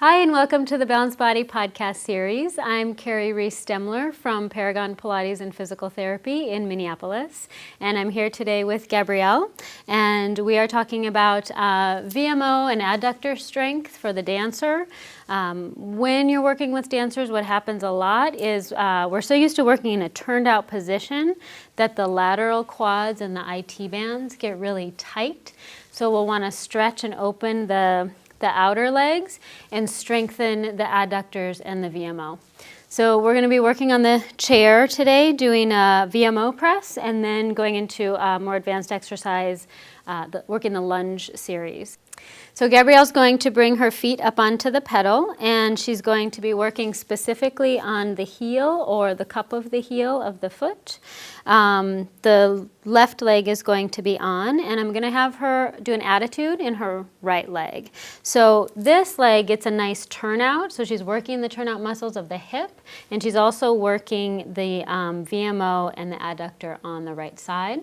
Hi, and welcome to the Balanced Body podcast series. I'm Cari Riis Stemmler from Paragon Pilates and Physical Therapy in Minneapolis, and I'm here today with Gabrielle, and we are talking about VMO and adductor strength for the dancer. When you're working with dancers, what happens a lot is we're so used to working in a turned out position that the lateral quads and the IT bands get really tight. So we'll want to stretch and open the outer legs and strengthen the adductors and the VMO. So we're going to be working on the chair today, doing a VMO press, and then going into a more advanced exercise, working the lunge series. So Gabrielle's going to bring her feet up onto the pedal, and she's going to be working specifically on the heel or the cup of the heel of the foot. The left leg is going to be on, and I'm going to have her do an attitude in her right leg. So this leg gets a nice turnout, so she's working the turnout muscles of the hip, and she's also working the VMO and the adductor on the right side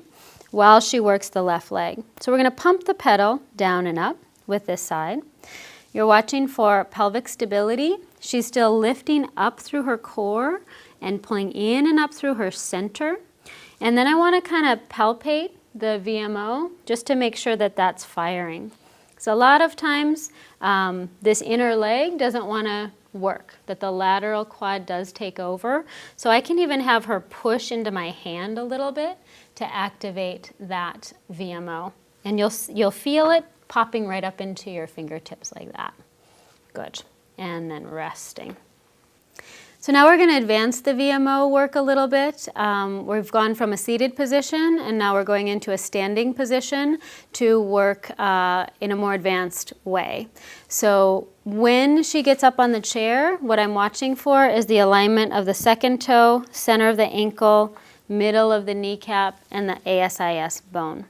while she works the left leg. So we're going to pump the pedal down and up with this side. You're watching for pelvic stability. She's still lifting up through her core and pulling in and up through her center. And then I want to kind of palpate the VMO just to make sure that that's firing. So a lot of times this inner leg doesn't want to work, that the lateral quad does take over. So I can even have her push into my hand a little bit to activate that VMO. And you'll feel it popping right up into your fingertips like that. Good. And then resting. So now we're going to advance the VMO work a little bit. We've gone from a seated position, and now we're going into a standing position to work in a more advanced way. So when she gets up on the chair, what I'm watching for is the alignment of the second toe, center of the ankle, middle of the kneecap, and the ASIS bone.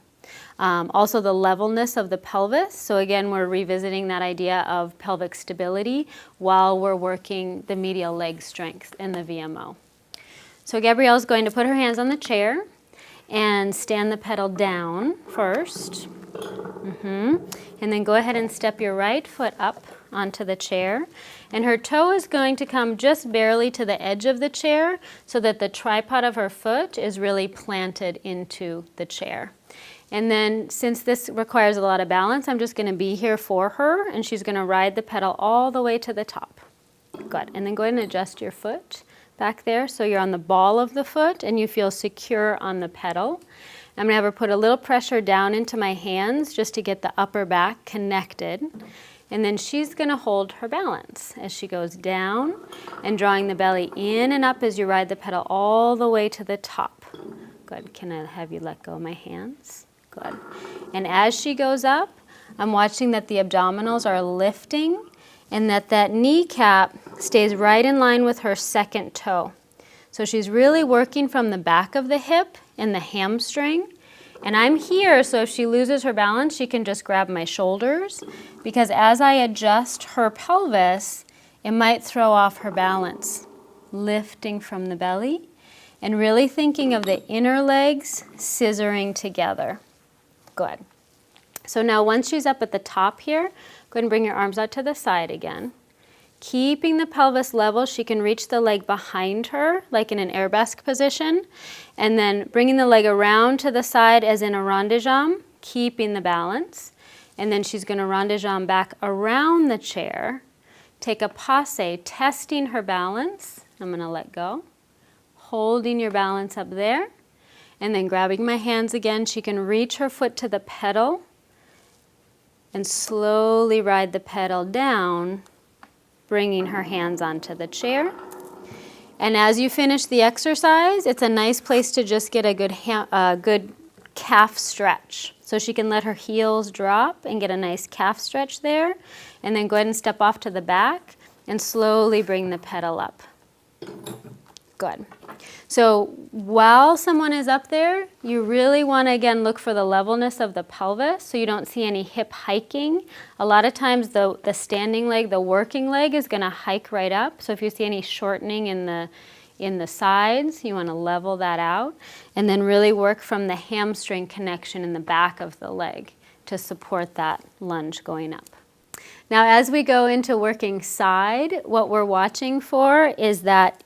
Also the levelness of the pelvis. So again, we're revisiting that idea of pelvic stability while we're working the medial leg strength in the VMO. So Gabrielle's going to put her hands on the chair and stand the pedal down first. And then go ahead and step your right foot up onto the chair. And her toe is going to come just barely to the edge of the chair so that the tripod of her foot is really planted into the chair. And then since this requires a lot of balance, I'm just going to be here for her, and she's going to ride the pedal all the way to the top. Good. And then go ahead and adjust your foot back there so you're on the ball of the foot and you feel secure on the pedal. I'm going to have her put a little pressure down into my hands just to get the upper back connected. And then she's going to hold her balance as she goes down and drawing the belly in and up as you ride the pedal all the way to the top. Good. Can I have you let go of my hands? Good. And as she goes up, I'm watching that the abdominals are lifting and that kneecap stays right in line with her second toe. So she's really working from the back of the hip and the hamstring. And I'm here, so if she loses her balance, she can just grab my shoulders, because as I adjust her pelvis, it might throw off her balance. Lifting from the belly and really thinking of the inner legs scissoring together. Good. So now once she's up at the top here, go ahead and bring your arms out to the side again. Keeping the pelvis level, she can reach the leg behind her, like in an arabesque position, and then bringing the leg around to the side as in a rond de jambe, keeping the balance. And then she's going to rond de jambe back around the chair, take a passe, testing her balance. I'm going to let go. Holding your balance up there, and then grabbing my hands again, she can reach her foot to the pedal and slowly ride the pedal down, bringing her hands onto the chair. And as you finish the exercise, it's a nice place to just get a good calf stretch. So she can let her heels drop and get a nice calf stretch there, and then go ahead and step off to the back and slowly bring the pedal up. Good. So while someone is up there, you really want to, again, look for the levelness of the pelvis so you don't see any hip hiking. A lot of times the standing leg, the working leg, is going to hike right up. So if you see any shortening in the sides, you want to level that out. And then really work from the hamstring connection in the back of the leg to support that lunge going up. Now, as we go into working side, what we're watching for is that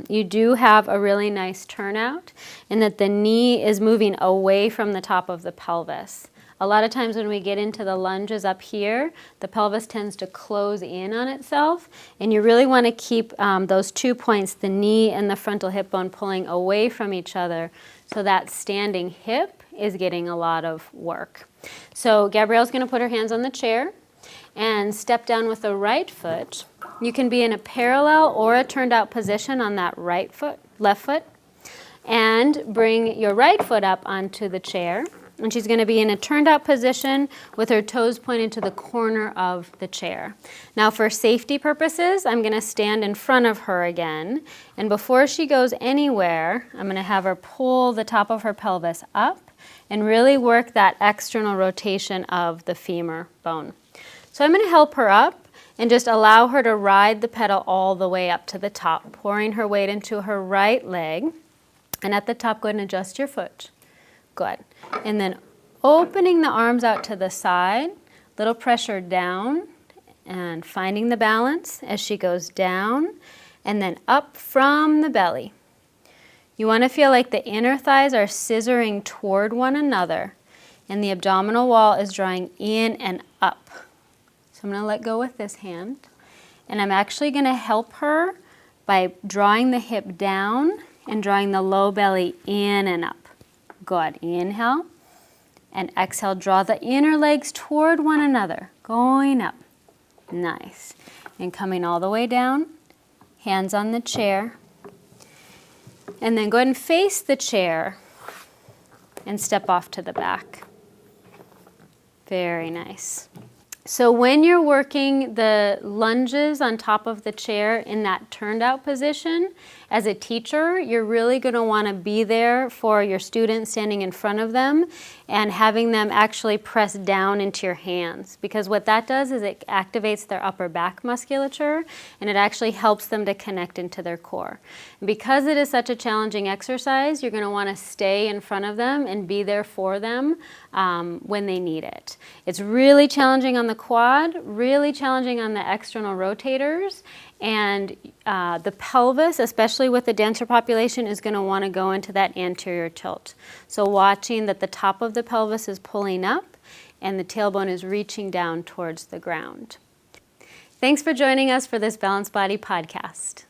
you do have a really nice turnout and that the knee is moving away from the top of the pelvis. A lot of times when we get into the lunges up here, the pelvis tends to close in on itself, and you really want to keep those 2 points, the knee and the frontal hip bone, pulling away from each other so that standing hip is getting a lot of work. So Gabrielle's going to put her hands on the chair and step down with the right foot. You can be in a parallel or a turned out position on that right foot, left foot, and bring your right foot up onto the chair. And she's going to be in a turned out position with her toes pointed to the corner of the chair. Now for safety purposes, I'm going to stand in front of her again. And before she goes anywhere, I'm going to have her pull the top of her pelvis up and really work that external rotation of the femur bone. So I'm going to help her up and just allow her to ride the pedal all the way up to the top, pouring her weight into her right leg. And at the top, go ahead and adjust your foot. Good. And then opening the arms out to the side, little pressure down, and finding the balance as she goes down, and then up from the belly. You want to feel like the inner thighs are scissoring toward one another, and the abdominal wall is drawing in and up. So I'm going to let go with this hand, and I'm actually going to help her by drawing the hip down and drawing the low belly in and up. Good. Inhale and exhale. Draw the inner legs toward one another, going up. Nice. And coming all the way down, hands on the chair. And then go ahead and face the chair and step off to the back. Very nice. So when you're working the lunges on top of the chair in that turned out position, as a teacher, you're really going to want to be there for your students standing in front of them and having them actually press down into your hands, because what that does is it activates their upper back musculature and it actually helps them to connect into their core. And because it is such a challenging exercise, you're going to want to stay in front of them and be there for them when they need it. It's really challenging on the quad, really challenging on the external rotators, and the pelvis, especially with the dancer population, is going to want to go into that anterior tilt. So watching that the top of the pelvis is pulling up and the tailbone is reaching down towards the ground. Thanks for joining us for this Balanced Body podcast.